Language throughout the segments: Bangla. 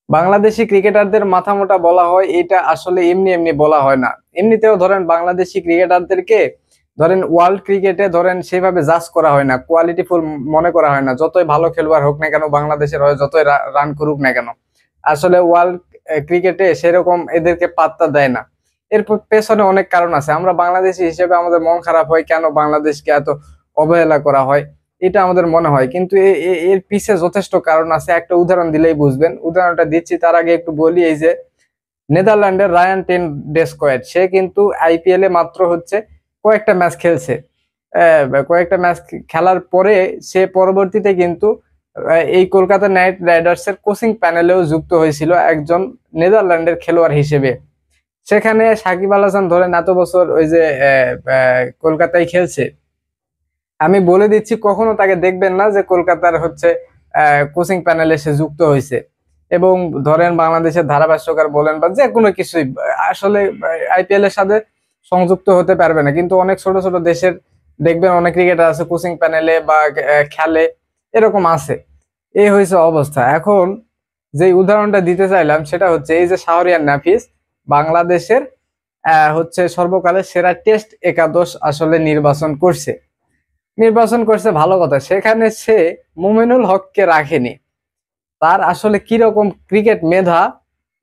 বাংলাদেশি ক্রিকেটারদের মাথা মোটা বলা হয়, এটা আসলে এমনি এমনি বলা হয় না। এমনিতেও ধরেন বাংলাদেশি ক্রিকেটারদেরকে ধরেন ওয়ার্ল্ড ক্রিকেটে ধরেন সেভাবে জাজ করা হয় না, কোয়ালিটিফুল মনে করা হয় না। যতই ভালো খেলোয়াড় হোক না কেন, বাংলাদেশের হয়ে যতই রান করুক না কেন, আসলে ওয়ার্ল্ড ক্রিকেটে সেরকম এদেরকে পাত্তা দেয় না। এর পেছনে অনেক কারণ আছে। আমরা বাংলাদেশি হিসেবে আমাদের মন খারাপ হয় কেন বাংলাদেশকে এত অবহেলা করা হয়, এটা আমাদের মনে হয়। কিন্তু এর পিছে যথেষ্ট কারণ আছে, একটা উদাহরণ দিলেই বুঝবেন। উদাহরণটা দিচ্ছি, তার আগে একটু বলি। এই যে নেদারল্যান্ডের রায়ান টেন ডেসকোয়েট, সে কিন্তু আইপিএল এ মাত্র হচ্ছে কয়েকটা ম্যাচ খেলছে। কয়েকটা ম্যাচ খেলার পরে সে পরবর্তীতে কিন্তু এই কলকাতা নাইট রাইডার্স এর কোচিং প্যানেলেও যুক্ত হয়েছিল একজন নেদারল্যান্ডের খেলোয়াড় হিসেবে। সেখানে সাকিব আল হাসান ধরেন এত বছর ওই যে কলকাতায় খেলছে, আমি বলে দিচ্ছি কখনো তাকে দেখবেন না যে কলকাতার হচ্ছে কোচিং প্যানেলে সে যুক্ত হয়েছে। এবং ধরেন বাংলাদেশের ধারাভাষ্যকার বলেন বা যে কোনো কিছুই আসলে আইপিএল এর সাথে সংযুক্ত হতে পারবে না। কিন্তু অনেক ছোট ছোট দেশের দেখবেন অনেক ক্রিকেটার আছে কোচিং প্যানেলে বা খেলে, এরকম আছে। এই হয়েছে অবস্থা। এখন যে উদাহরণটা দিতে চাইলাম সেটা হচ্ছে এই যে শাহরিয়ার নাফিস বাংলাদেশের হচ্ছে সর্বকালের সেরা টেস্ট একাদশ আসলে নির্বাচন করছে ভালো কথা। সেখানে সে মুমিনুল হককে রাখেনি। তার আসলে কিরকম ক্রিকেট মেধা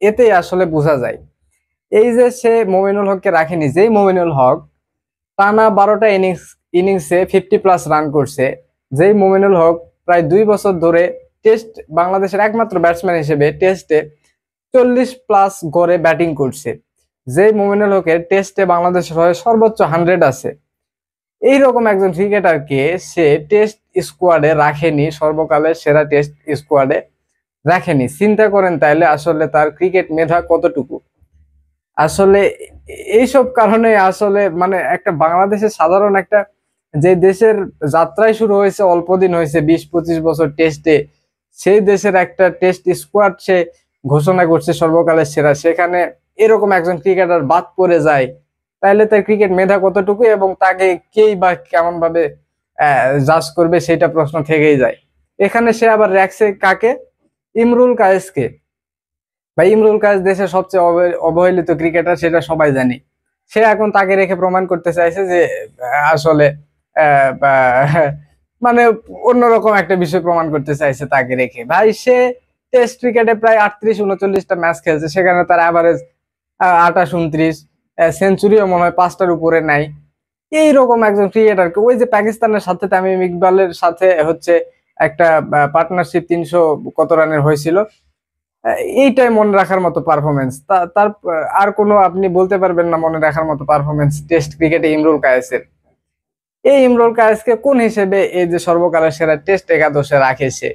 এতে আসলে বোঝা যায়। এই যে সে মুমিনুল হককে রাখেনি, যেই মুমিনুল হক টানা 12টা ইনিংসে 50+ রান করছে, যেই মুমিনুল হক প্রায় 2 বছর ধরে টেস্ট বাংলাদেশের একমাত্র ব্যাটসম্যান হিসেবে টেস্টে 40+ গড়ে ব্যাটিং করছে, যেই মুমিনুল হকের টেস্টে বাংলাদেশের হয়ে সর্বোচ্চ 100 আছে, এইরকম একজন ক্রিকেটারকে সে টেস্ট স্কোয়াডে রাখেনি, সর্বকালের সেরা টেস্ট স্কোয়াডে রাখেনি। চিন্তা করেন তাইলে আসলে তার ক্রিকেট মেধা কতটুকু। আসলে এইসব কারণে আসলে মানে একটা বাংলাদেশের সাধারণ একটা যে দেশের যাত্রায় শুরু হয়েছে অল্প দিন হয়েছে, 20-25 বছর টেস্টে, সেই দেশের একটা টেস্ট স্কোয়াড সে ঘোষণা করছে সর্বকালের সেরা, সেখানে এরকম একজন ক্রিকেটার বাদ পড়ে যায়, তাহলে তার ক্রিকেট মেধা কতটুকু এবং তাকে কেই বা কেমন ভাবে জাজ করবে, সেটা প্রশ্ন থেকেই যায়। এখানে সে আবার রাখছে কাকে? ইমরুল কায়েসকে। ভাই ইমরুল কায়েস দেশের সবচেয়ে অবহেলিত ক্রিকেটার, সেটা সবাই জানি। সে এখন তাকে রেখে প্রমাণ করতে চাইছে যে আসলে মানে অন্যরকম একটা বিষয় প্রমাণ করতে চাইছে তাকে রেখে। ভাই সে টেস্ট ক্রিকেটে প্রায় 38-39টা ম্যাচ খেলছে, সেখানে তার অ্যাভারেজ 28-29, সেঞ্চুরিও মনে হয় 5টার উপরে নাই। এইরকম একজন ক্রিকেটারকে ওই যে পাকিস্তানের সাথে তামিম ইকবালের সাথে হচ্ছে একটা পার্টনারশিপ 300 কত রানের হয়েছিল, এইটাই মনে রাখার মতো পারফরমেন্স। তার আর কোনো আপনি বলতে পারবেন না মনে রাখার মতো পারফরমেন্স টেস্ট ক্রিকেটে ইমরুল কায়েসের। এই ইমরুল কায়েসকে কোন হিসেবে এই যে সর্বকালের সেরা টেস্ট একাদশে রাখে সে,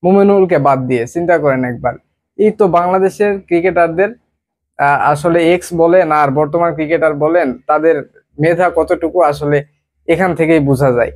মুমিনুলকে বাদ দিয়ে? চিন্তা করেন একবার। এই তো বাংলাদেশের ক্রিকেটারদের আসলে এক্স বলেন আর বর্তমান ক্রিকেটার বলেন, তাদের মেধা কতটুকু আসলে এখান থেকেই বোঝা যায়।